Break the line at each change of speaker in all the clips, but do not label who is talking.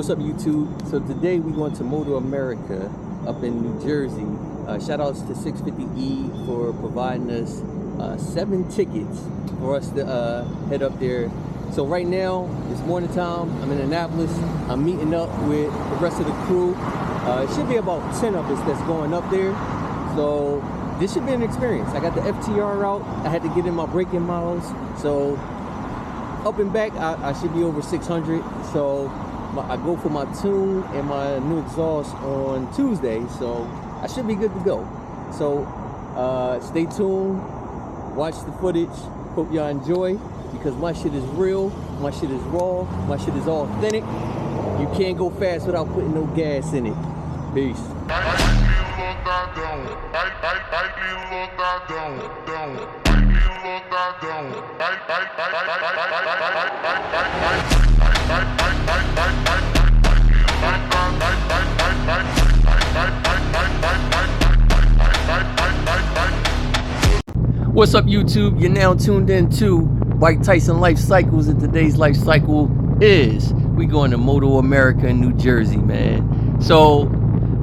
What's up, YouTube? So today we're going to MotoAmerica up in New Jersey. Shout outs to 650E for providing us 7 tickets for us to head up there. So right now, it's morning time. I'm in Annapolis. I'm meeting up with the rest of the crew. It should be about 10 of us that's going up there. So this should be an experience. I got the FTR out. I had to get in my braking miles. So up and back, I should be over 600. So I go for my tune and my new exhaust on Tuesday, so I should be good to go. So stay tuned, watch the footage. Hope y'all enjoy, because my shit is real, my shit is raw, my shit is authentic. You can't go fast without putting no gas in it. Peace. What's up, YouTube? You're now tuned in to Mike Tyson Life Cycles, and today's life cycle is we going to MotoAmerica in New Jersey, man. So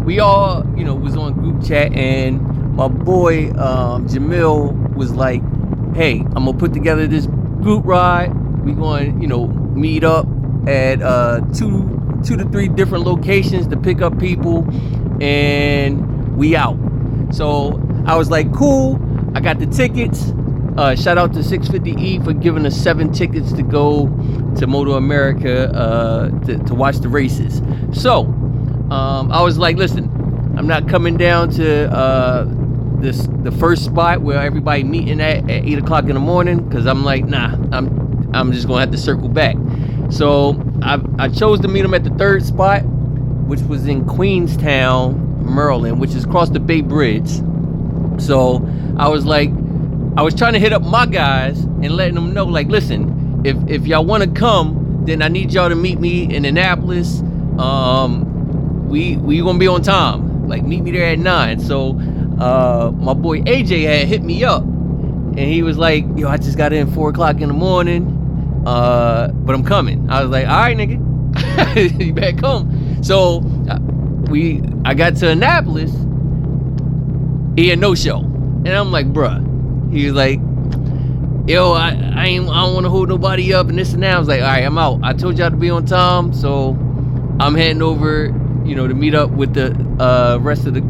we all, was on group chat, and my boy Jamil was like, hey, I'm gonna put together this group ride. We going, meet up at 2 to 3 different locations to pick up people, and we out. So I was like, cool. I got the tickets. Shout out to 650E for giving us 7 tickets to go to MotoAmerica to watch the races. So I was like, listen, I'm not coming down to the first spot where everybody meeting at 8 o'clock in the morning, because I'm like, nah, I'm just gonna have to circle back. So I chose to meet them at the 3rd spot, which was in Queenstown, Maryland, which is across the Bay Bridge. So I was trying to hit up my guys and letting them know, like, listen, if y'all want to come, then I need y'all to meet me in Annapolis. We gonna be on time. Like, meet me there at 9. So my boy AJ had hit me up, and he was like, yo, I just got in 4 o'clock in the morning, but I'm coming. I was like, all right, nigga, you better come. So I got to Annapolis. He had no show. And I'm like, bruh. He was like, yo, I don't want to hold nobody up and this and that. I was like, all right, I'm out. I told y'all to be on time, so I'm heading over, to meet up with the rest of the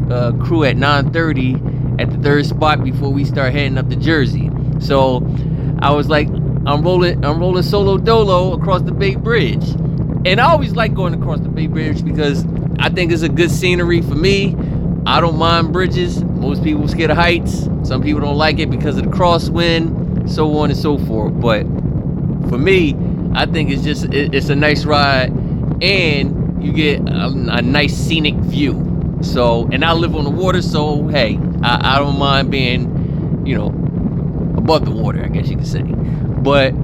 crew at 9:30 at the 3rd spot before we start heading up to Jersey. So I was like, I'm rolling solo dolo across the Bay Bridge. And I always like going across the Bay Bridge because I think it's a good scenery for me. I don't mind bridges. Most people are scared of heights. Some people don't like it because of the crosswind, so on and so forth. But for me, I think it's a nice ride, and you get a nice scenic view. So, and I live on the water, so hey, I don't mind being, above the water, I guess you could say. But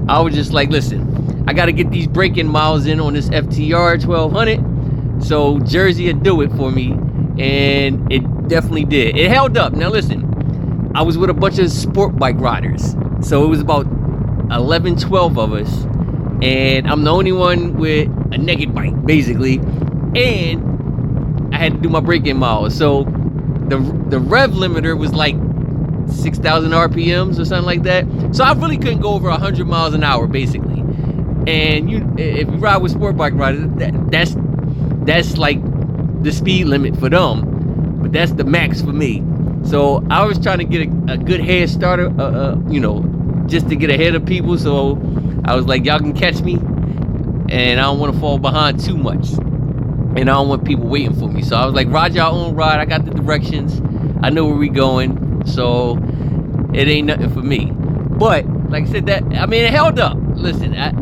I was just like, listen, I got to get these braking miles in on this FTR-1200. So Jersey would do it for me, and it definitely did. It held up. Now listen, I was with a bunch of sport bike riders, so it was about 11, 12 of us, and I'm the only one with a naked bike, basically, and I had to do my braking miles. So the rev limiter was like 6,000 RPMs or something like that. So I really couldn't go over 100 miles an hour, basically. And if you ride with sport bike riders, that's like the speed limit for them, but that's the max for me. So I was trying to get a good head starter, just to get ahead of people. So I was like, y'all can catch me, and I don't want to fall behind too much, and I don't want people waiting for me. So I was like, ride your own ride. I got the directions. I know where we going, so it ain't nothing for me. But like I said, it held up. Listen, I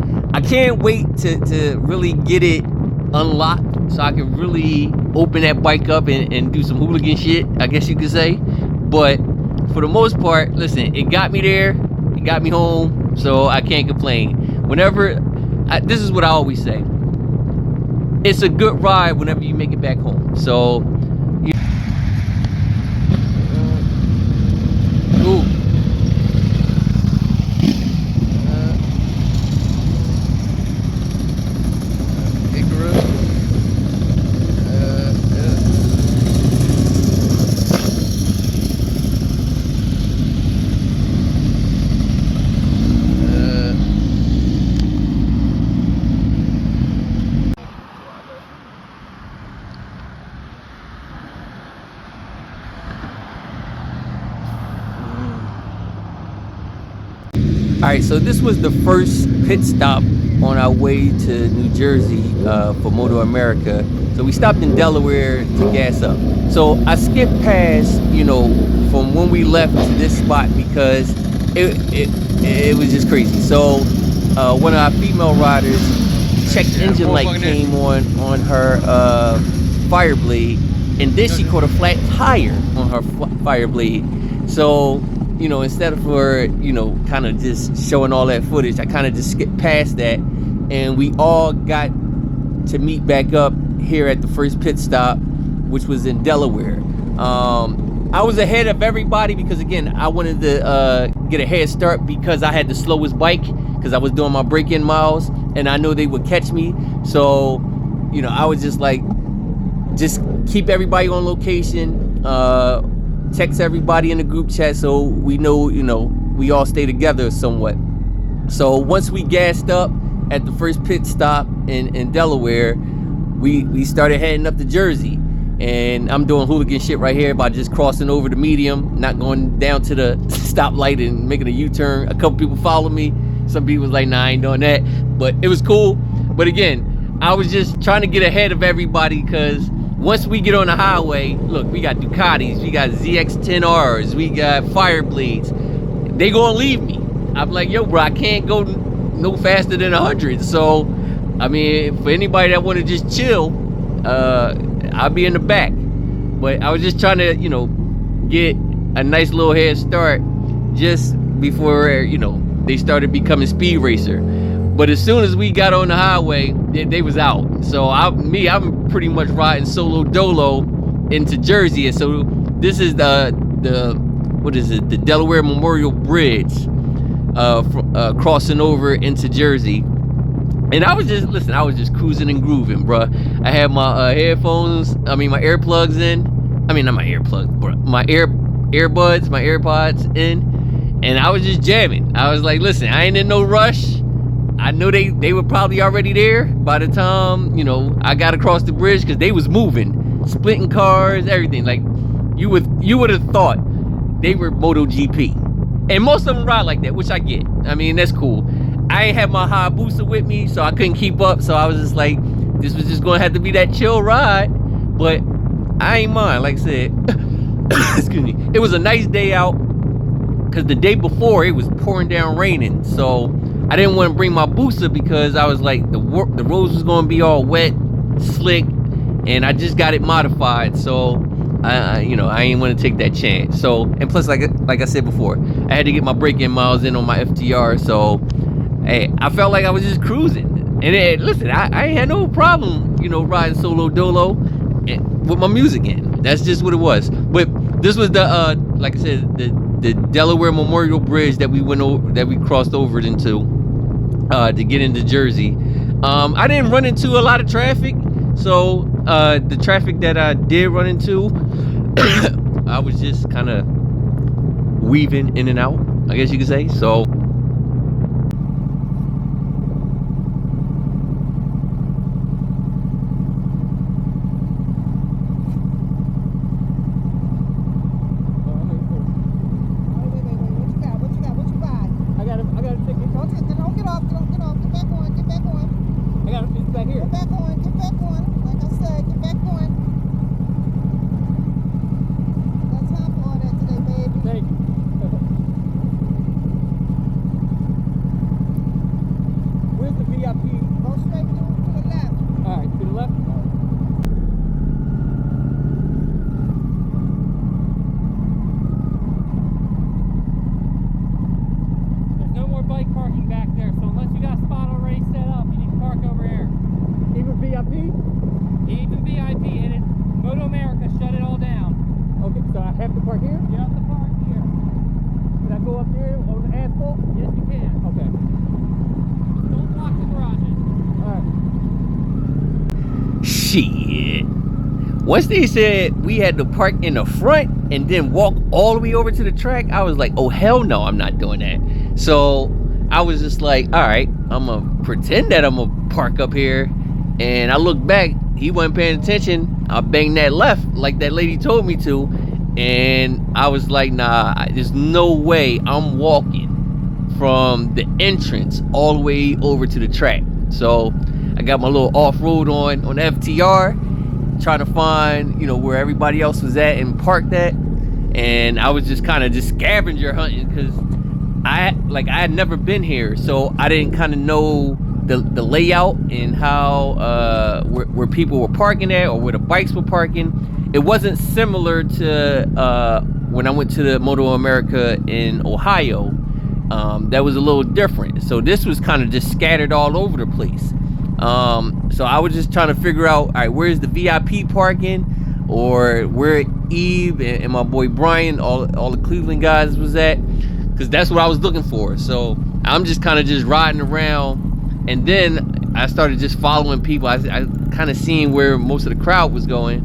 can't wait to really get it unlocked, so I can really open that bike up and do some hooligan shit, I guess you could say. But for the most part, listen, it got me there, it got me home, so I can't complain. This is what I always say, it's a good ride whenever you make it back home. So ooh. right, so this was the first pit stop on our way to New Jersey for MotoAmerica. So we stopped in Delaware to gas up. So I skipped past, you know, from when we left to this spot because it was just crazy. So one of our female riders checked engine light came on her fire blade, and then she caught a flat tire on her fire blade. So, you know, instead of her, you know, kind of just showing all that footage, I kind of just skipped past that, and we all got to meet back up here at the first pit stop, which was in Delaware. I was ahead of everybody because, again, I wanted to get a head start because I had the slowest bike because I was doing my break-in miles, and I know they would catch me. So, you know, I was just like, just keep everybody on location, text everybody in the group chat so we know, you know, we all stay together somewhat. So once we gassed up at the first pit stop in Delaware, we started heading up to Jersey. And I'm doing hooligan shit right here by just crossing over the medium, not going down to the stoplight and making a U-turn. A couple people followed me. Some people was like, nah, I ain't doing that. But it was cool. But again, I was just trying to get ahead of everybody because once we get on the highway, look, we got Ducatis, we got ZX-10Rs, we got Fireblades. They gonna leave me. I'm like, yo, bro, I can't go no faster than 100. So, I mean, for anybody that want to just chill, I'll be in the back. But I was just trying to, you know, get a nice little head start just before, you know, they started becoming speed racer. But as soon as we got on the highway, they was out. So I'm pretty much riding solo dolo into Jersey. And so this is the what is it? The Delaware Memorial Bridge, crossing over into Jersey. And I was just cruising and grooving, bruh. I had my headphones, my earplugs in. I mean, not my earplugs, bro. My earbuds, my AirPods in. And I was just jamming. I was like, listen, I ain't in no rush. I knew they were probably already there by the time, you know, I got across the bridge because they was moving, splitting cars, everything. Like, you would have thought they were MotoGP. And most of them ride like that, which I get. I mean, that's cool. I ain't had my Hayabusa with me, so I couldn't keep up. So I was just like, this was just gonna have to be that chill ride. But I ain't mind, like I said. Excuse me. It was a nice day out because the day before it was pouring down raining. So I didn't want to bring my Busa because I was like, the roads was gonna be all wet, slick, and I just got it modified. So I ain't want to take that chance. So, and plus, like I said before, I had to get my break-in miles in on my FTR. So, hey, I felt like I was just cruising. And listen, I ain't had no problem, you know, riding solo dolo with my music in. That's just what it was. But this was the like I said, the Delaware Memorial Bridge that we crossed over into to get into Jersey. I didn't run into a lot of traffic. So the traffic that I did run into, I was just kind of weaving in and out, I guess you could say. So even VIP, and MotoAmerica shut it all down. Okay, so I have to park here? You have to park here. Can I go up there on the asphalt? Yes, you can. Okay. Just don't block the garages. Alright. Shit. Once they said we had to park in the front and then walk all the way over to the track, I was like, oh, hell no, I'm not doing that. So I was just like, alright, I'm going to pretend that I'm going to park up here. And I look back, he wasn't paying attention. I banged that left like that lady told me to. And I was like, nah, there's no way I'm walking from the entrance all the way over to the track. So I got my little off-road on FTR, trying to find, you know, where everybody else was at and parked at. And I was just kind of just scavenger hunting because I had never been here, so I didn't kind of know the layout and how where people were parking at or where the bikes were parking. It wasn't similar to when I went to the MotoAmerica in Ohio. That was a little different. So this was kind of just scattered all over the place. So I was just trying to figure out, all right, where's the VIP parking, or where Eve and my boy Brian, all the Cleveland guys was at, because that's what I was looking for. So I'm just kind of just riding around, and then I started just following people. I kind of seen where most of the crowd was going,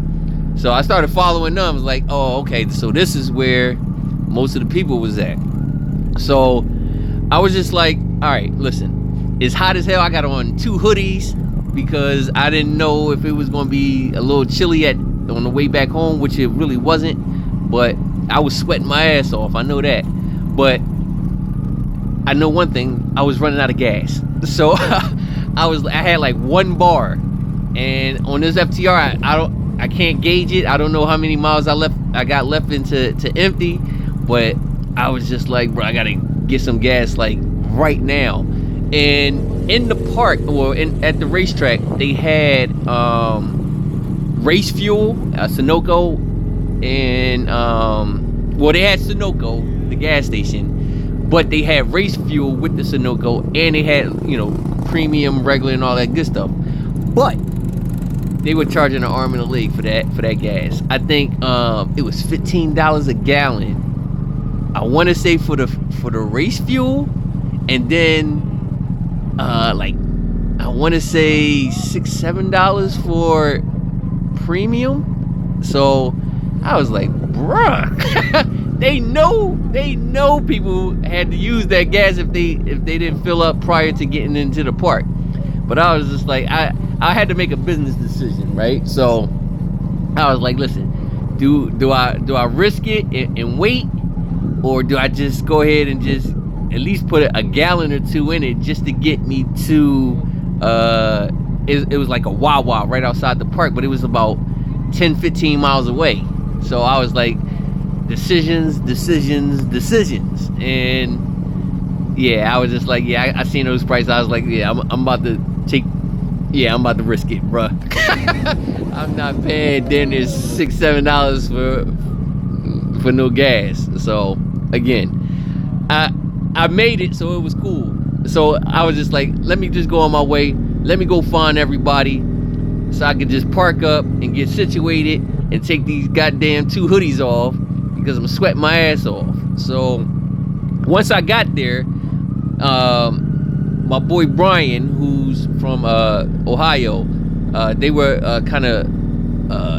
so I started following them. I was like, oh, okay, so this is where most of the people was at. So I was just like, all right, listen, it's hot as hell. I got on 2 hoodies because I didn't know if it was going to be a little chilly on the way back home, which it really wasn't, but I was sweating my ass off. I know that. But I know one thing, I was running out of gas. So I had like 1 bar, and on this FTR, I can't gauge it. I don't know how many miles I got left to empty, but I was just like, bro, I gotta get some gas like right now. And in the park, or at the racetrack, they had race fuel, Sunoco, and well, they had Sunoco, the gas station, but they had race fuel with the Sunoco, and they had, you know, premium, regular, and all that good stuff. But they were charging an arm and a leg for that gas. I think it was $15 a gallon. I want to say for the race fuel, and then like I want to say $6-7 for premium. So I was like, bruh, they know people had to use that gas if they didn't fill up prior to getting into the park. But I was just like, I had to make a business decision, right? So I was like, listen, do I risk it and wait, or do I just go ahead and just at least put a gallon or 2 in it just to get me to it was like a Wawa right outside the park, but it was about 10-15 miles away. So I was like, decisions. And yeah, I was just like, yeah, I seen those prices. I was like, yeah, I'm about to risk it, bruh. I'm not paying then it's $6-7 for no gas. So again, I made it, so it was cool. So I was just like, let me just go on my way. Let me go find everybody so I could just park up and get situated and take these goddamn 2 hoodies off because I'm sweating my ass off. So once I got there, my boy Brian, who's from Ohio, they were kind of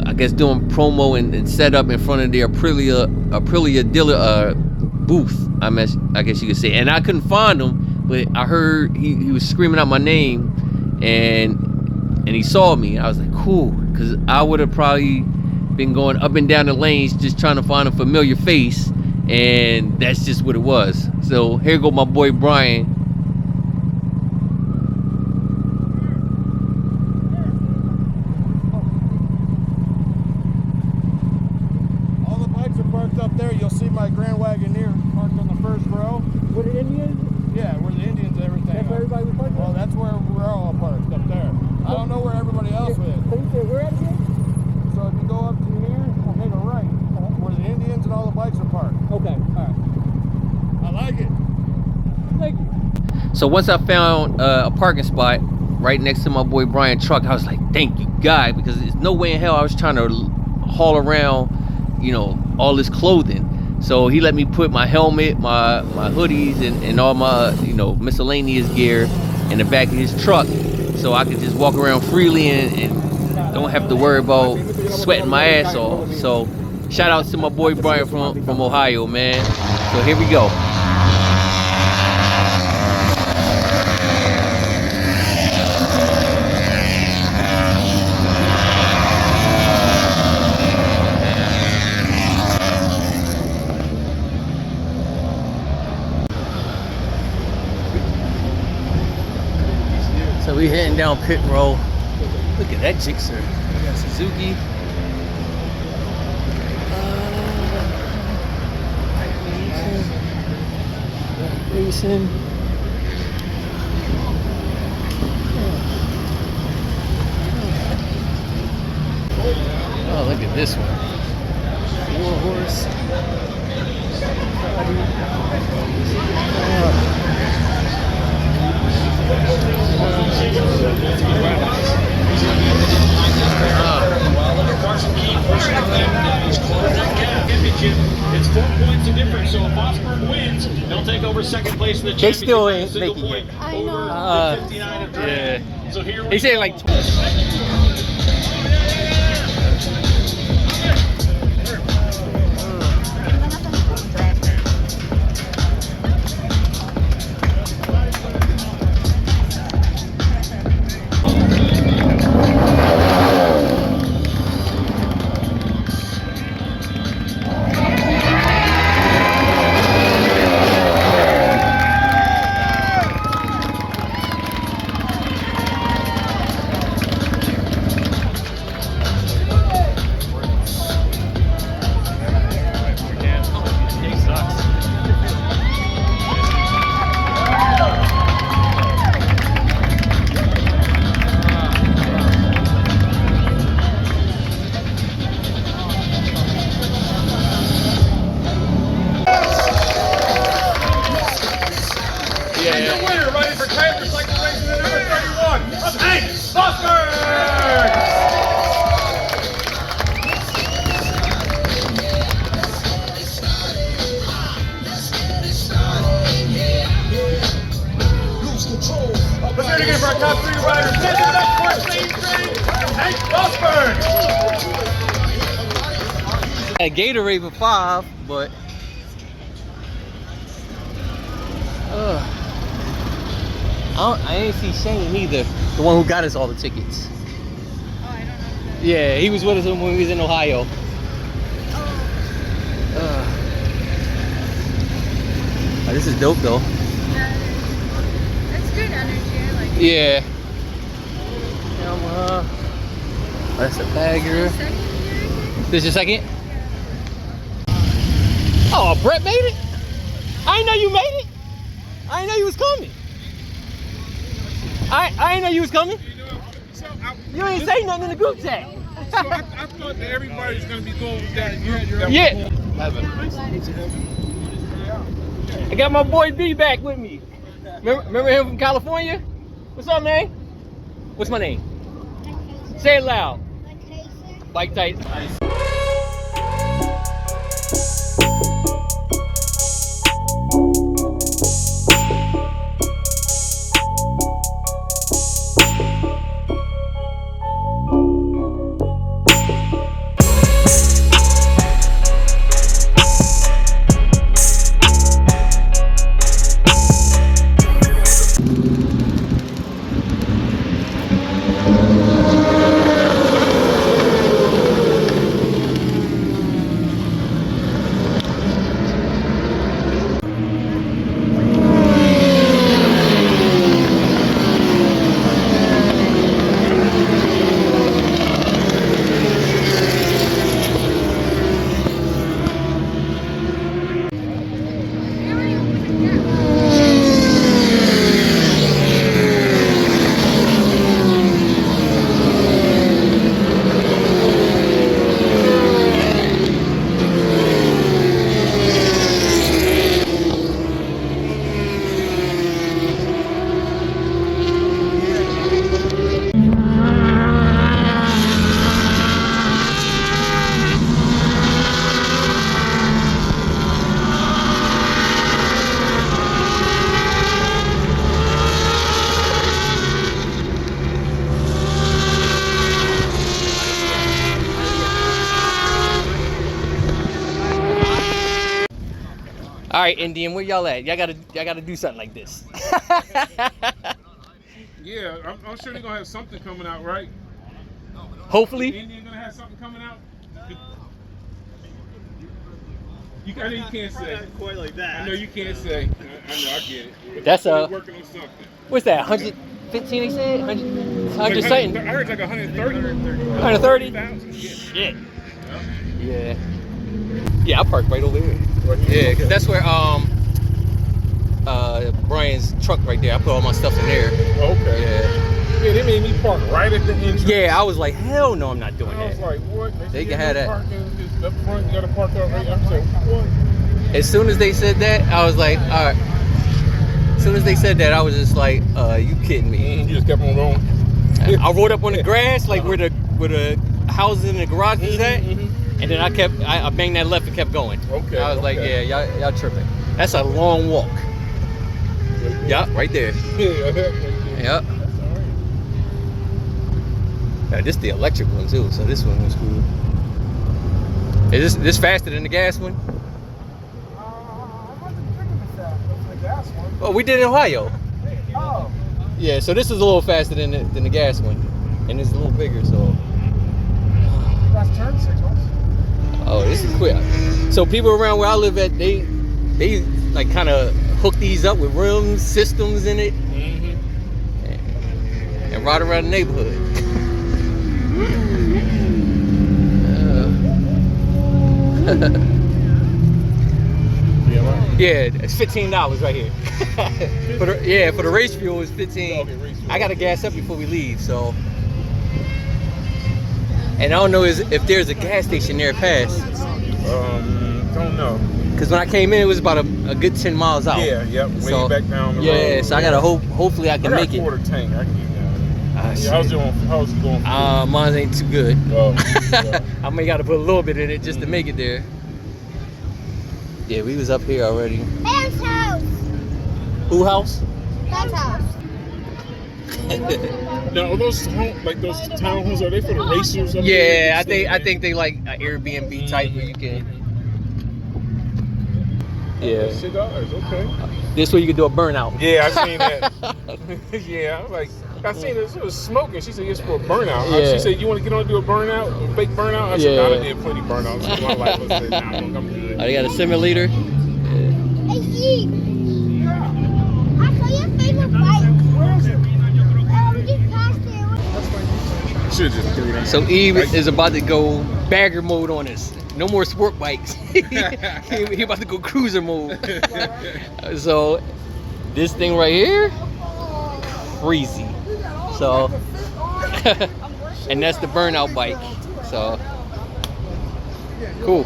I guess doing promo and set up in front of the Aprilia dealer booth, I guess you could say. And I couldn't find him, but I heard he was screaming out my name, and he saw me. I was like, cool, because I would have probably been going up and down the lanes just trying to find a familiar face, and that's just what it was. So here go my boy Brian.
All the bikes are parked up there. You'll see my Grand Wagoneer parked on the first row.
Where the Indians?
Yeah, where the Indians, everything.
That's where everybody was parked?
Well, that's where we're all parked up there. I don't know where everybody else is.
So you say where at again?
So if you go up to here and take a right, where the Indians and all the bikes are parked.
Okay, all right.
I like it.
Thank you.
So once I found a parking spot right next to my boy Brian's truck, I was like, thank you, God, because there's no way in hell I was trying to haul around, you know, all this clothing. So he let me put my helmet, my hoodies, and all my, you know, miscellaneous gear in the back of his truck, so I could just walk around freely and don't have to worry about sweating my ass off. So shout out to my boy Brian from Ohio, man. So here we go. down pit row. Look at that Gixxer. We got Suzuki. Racing. Oh, look at this one. War horse.
It's 4 points of difference, so if Osborne wins, they'll take over second place in the
They
championship.
still
by a
ain't
single
making
point
it.
I know.
over the 59 of Drake.
Yeah.
So here
He
we
said
go.
like
The winner, riding for Tiger Cycle Racing, the number 31, Hank Osborne! Let's hear it again for our top 3 riders. Standing up for Same Train, Hank Osborne!
a Gatorade for 5, but I ain't see Shane either. The one who got us all the tickets.
Oh, I don't know.
Yeah, he was with us when we was in Ohio. Oh, this is dope though.
It's good energy. I like it.
Yeah. That's the bagger.
Second year?
This is your second? Oh, Brett made it? I didn't know you made it. I didn't know you was coming. I didn't know you was coming. You ain't say nothing in the group chat.
So I thought that everybody's going to be going with that group.
Yeah. I got my boy B back with me. Remember him from California? What's up, man? What's my name? Say it loud. Mike Tyson. All right, Indian, where y'all at? Y'all gotta do something like this.
Yeah, I'm sure they're going to have something coming out, right?
Hopefully.
Indian going to have something coming out? I know you can't say.
Not quite like that.
I know you can't say. I know, I get it. But
That's
they're
a-
working on something.
What's that? 100 15 they said? 100
Like
something.
I heard like 130.
130? Shit. Yeah. Yeah, I parked right over here. Yeah, because that's where Brian's truck right there. I put all my stuff in there.
Okay.
Yeah.
Yeah, they made me park right at the entrance.
Yeah, I was like, hell no, I'm not doing
I was
that.
like, what?
They can have that.
Parking is up front, you gotta park up right. I said, what?
As soon as they said that, I was like, all right. As soon as they said that, I was just like, you kidding me?
You just kept on going.
I rode up on the grass, like where the houses and the garages is at, and then I banged that left and kept going.
Okay.
I was like, yeah, y'all tripping. That's a long walk. Yeah, right there. Yep. Yeah, this the electric one too, so this one was cool. Is this faster than the gas one?
I wasn't thinking of that. That's the gas one.
Oh, we did in Ohio.
Oh.
Yeah, so this is a little faster than the gas one, and it's a little bigger. So.
That's turn signals.
Oh, this is quick. So people around where I live at, they like kind of hook these up with rims, systems in it, and ride around the neighborhood. Yeah, it's $15 right here. for the race fuel is $15. I gotta gas up before we leave, so. And I don't know if there's a gas station near past.
Don't know.
Cause when I came in, it was about a good 10 miles out.
Yeah, yep. Way
So,
back down the road.
Yeah, so I gotta hopefully I can make it.
Quarter tank. I can get down.
Shit.
How's it going?
Mine ain't too good.
Oh, yeah.
I may gotta put a little bit in it just to make it there. Yeah, we was up here already.
Man's house.
Who house?
Man's house.
Now, are those those townhomes, are they for the racers?
Yeah, I think they like an Airbnb type where you can. Yeah.
Cigars, okay.
This way you can do a burnout.
Yeah, I seen that. Yeah, I was like, I seen this. It was smoking. She said it's for a burnout.
Yeah.
She said, you want to get on and do a burnout, a fake burnout? I said,
Yeah.
no, I did plenty burnouts in my life. I said, nah, look, I'm good.
Oh, they got a simulator.
Hey, Eve. I saw your favorite bike.
Where is it?
We just passed it.
That's my YouTube.
Should just threw that.
So Eve is about to go bagger mode on us. No more sport bikes. he about to go cruiser mode. So this thing right here, crazy. So and that's the burnout bike. So cool.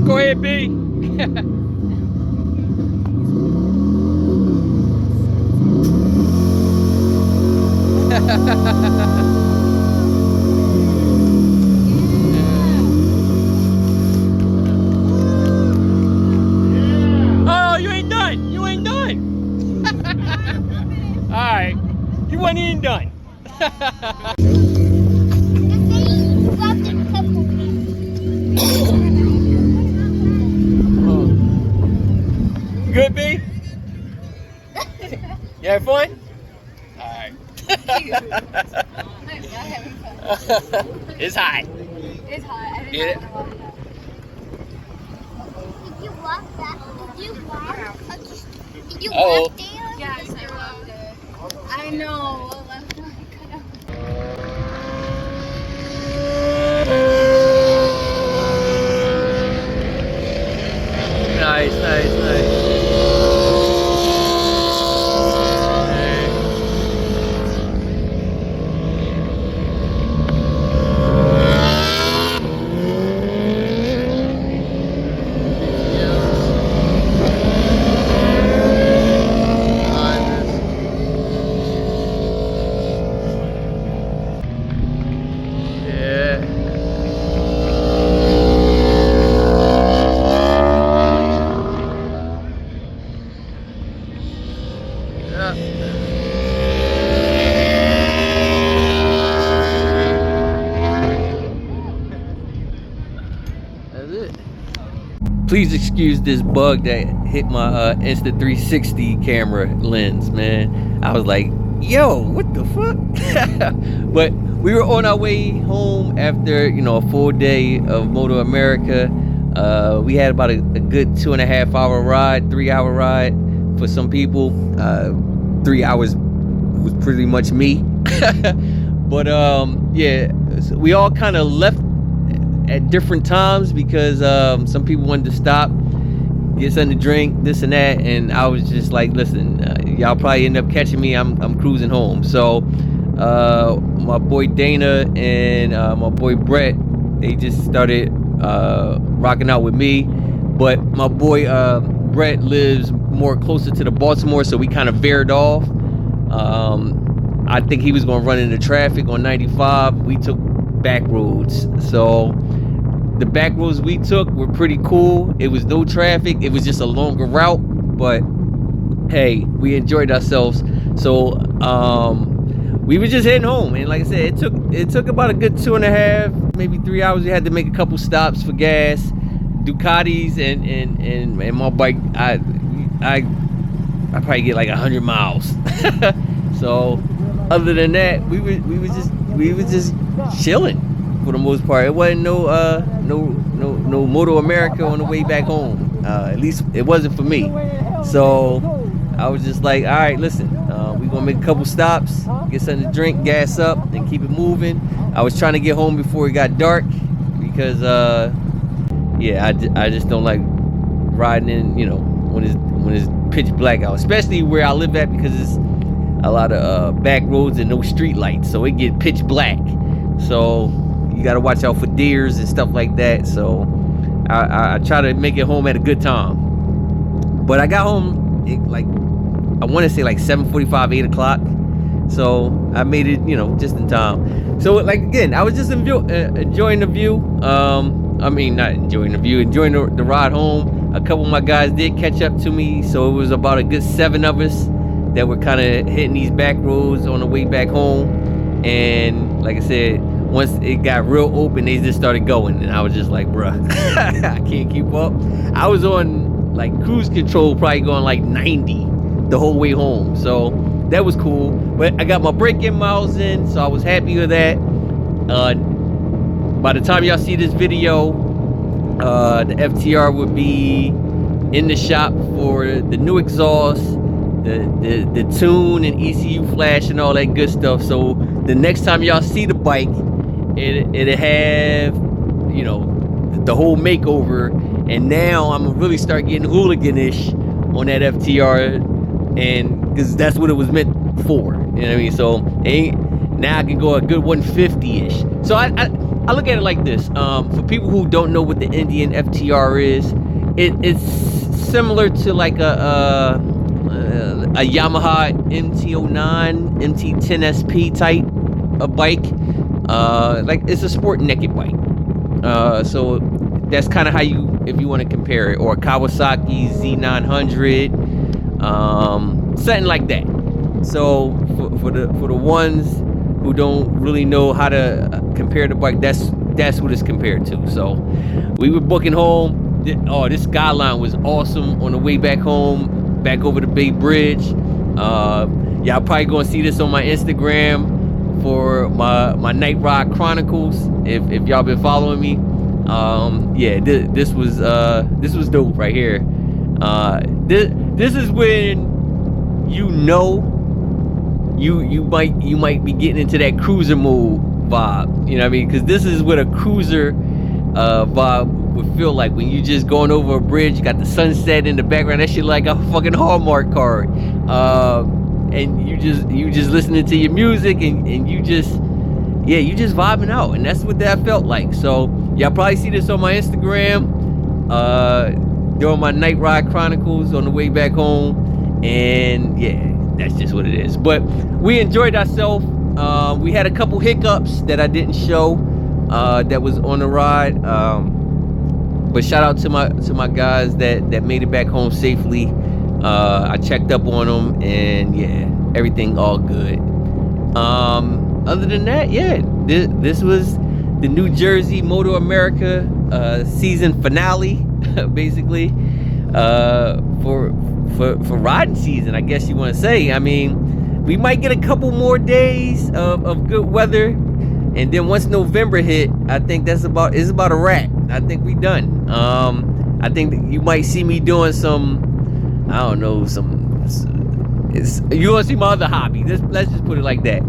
Go ahead, B. Oh, you ain't done. You ain't done. All right, you weren't even done. Good, B? You have fun? All right. It's hot.
It's hot.
Get it?
Did you walk that? Did you walk? Did you
Uh-oh.
walk there? Yes, I walked it. I know.
Nice, nice, nice. Please excuse this bug that hit my Insta360 camera lens, man. I was like, yo, what the fuck? But we were on our way home after, you know, a full day of MotoAmerica. We had about a good 2.5 hour ride, 3 hour ride for some people. 3 hours was pretty much me. But yeah, so we all kind of left at different times because some people wanted to stop, get something to drink, this and that, and I was just like, listen, y'all probably end up catching me. I'm cruising home. So my boy Dana and my boy Brett, they just started rocking out with me. But my boy Brett lives more closer to the Baltimore, so we kind of veered off. I think he was going to run into traffic on 95. We took back roads. So the back roads we took were pretty cool. It was no traffic. It was just a longer route, but hey, we enjoyed ourselves. So we were just heading home, and like I said, it took about a good 2.5, maybe 3 hours. We had to make a couple stops for gas. Ducatis and my bike, I probably get like 100 miles. So other than that, we was just chilling for the most part. It wasn't no MotoAmerica on the way back home. At least it wasn't for me. So I was just like, all right, listen, we gonna make a couple stops, get something to drink, gas up, and keep it moving. I was trying to get home before it got dark because yeah, I just don't like riding in, you know, when it's pitch black out, especially where I live at, because it's a lot of back roads and no street lights, so it get pitch black. So you got to watch out for deers and stuff like that. So I try to make it home at a good time. But I got home like, I want to say like 7:45, 8 o'clock. So I made it, you know, just in time. So like, again, I was just enjoying the view. I mean, not enjoying the view, enjoying the ride home. A couple of my guys did catch up to me, so it was about a good 7 of us that were kind of hitting these back roads on the way back home. And like I said, once it got real open, they just started going, and I was just like, bruh, I can't keep up. I was on like cruise control, probably going like 90 the whole way home, so that was cool. But I got my break-in miles in, so I was happy with that. By the time y'all see this video, the FTR would be in the shop for the new exhaust, the tune and ECU flash and all that good stuff. So the next time y'all see the bike, it'll have, you know, the whole makeover. And now I'm gonna really start getting hooliganish on that FTR, and because that's what it was meant for, you know what I mean? So now I can go a good 150-ish. So I look at it like this. For people who don't know what the Indian FTR is, it's similar to like a Yamaha MT-09, MT-10 SP type of bike. Like it's a sport naked bike. So that's kind of how if you want to compare it, or a Kawasaki Z900, something like that. So for the ones who don't really know how to compare the bike, that's what it's compared to. So we were booking home. Oh, this skyline was awesome on the way back home, back over the Bay Bridge. Y'all probably gonna see this on my Instagram for my Night Ride Chronicles, if y'all been following me. Yeah, this was dope right here. This is when you know you might be getting into that cruiser mode vibe, you know what I mean? Because this is what a cruiser vibe would feel like, when you just going over a bridge, you got the sunset in the background, that shit like a fucking Hallmark card, and you just listening to your music, and you just vibing out, and that's what that felt like. So y'all probably see this on my Instagram during my Night Ride Chronicles on the way back home, and yeah, that's just what it is. But we enjoyed ourselves. We had a couple hiccups that I didn't show that was on the ride, but shout out to my guys that made it back home safely. I checked up on them, and yeah, everything all good. Other than that, yeah, this was the New Jersey MotoAmerica season finale, basically, for riding season, I guess you want to say. I mean, we might get a couple more days of good weather, and then once November hit, I think it's about a wrap. I think we done. I think that you might see me doing some, I don't know, some You want to see my other hobby? Let's just put it like that.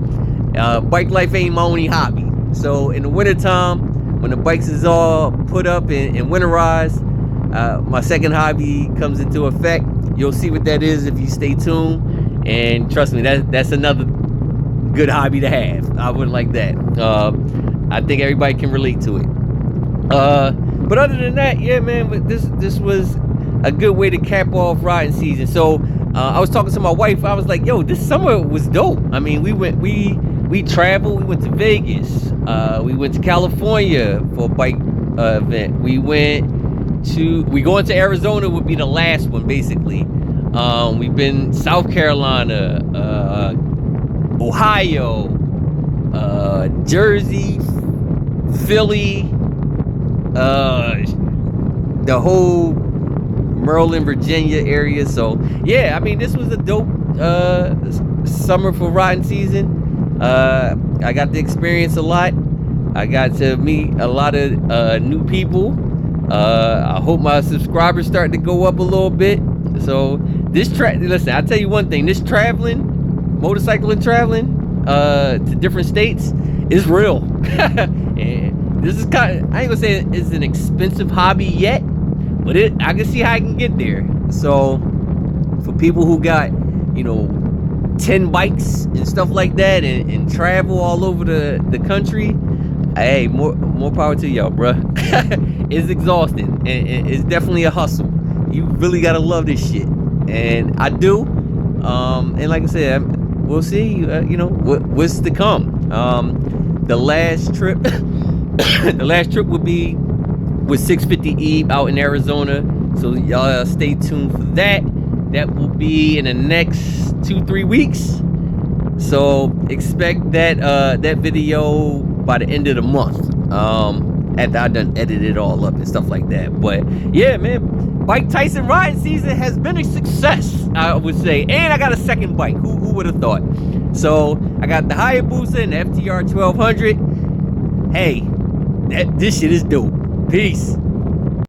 Bike life ain't my only hobby. So in the wintertime, when the bikes is all put up and winterized, my second hobby comes into effect. You'll see what that is if you stay tuned. And trust me, that's another good hobby to have. I would like that. I think everybody can relate to it. But other than that, yeah, man, this was a good way to cap off riding season. So I was talking to my wife. I was like, yo, this summer was dope. I mean, we traveled. We went to Vegas. We went to California for a bike event. We going to Arizona would be the last one, basically. We've been South Carolina, Ohio, Jersey, Philly, the whole Maryland, Virginia area. So yeah, I mean, this was a dope summer for riding season. I got to experience a lot. I got to meet a lot of new people. I hope my subscribers start to go up a little bit. So listen, I'll tell you one thing, this motorcycling traveling to different states is real. And this is I ain't gonna say it's an expensive hobby yet, but I can see how I can get there. So for people who got, 10 bikes and stuff like that and travel all over the country, hey, more power to y'all, bruh. It's exhausting and it's definitely a hustle. You really gotta love this shit, and I do. And like I said, we'll see. What's to come. The last trip, would be with 650E out in Arizona. So y'all stay tuned for that. That will be in the next 2-3 weeks. So expect that video by the end of the month. After I done edited it all up and stuff like that. But yeah, man, Bike Tyson riding season has been a success, I would say. And I got a second bike. Who would have thought? So I got the Hayabusa and the FTR-1200. Hey, this shit is dope. Peace.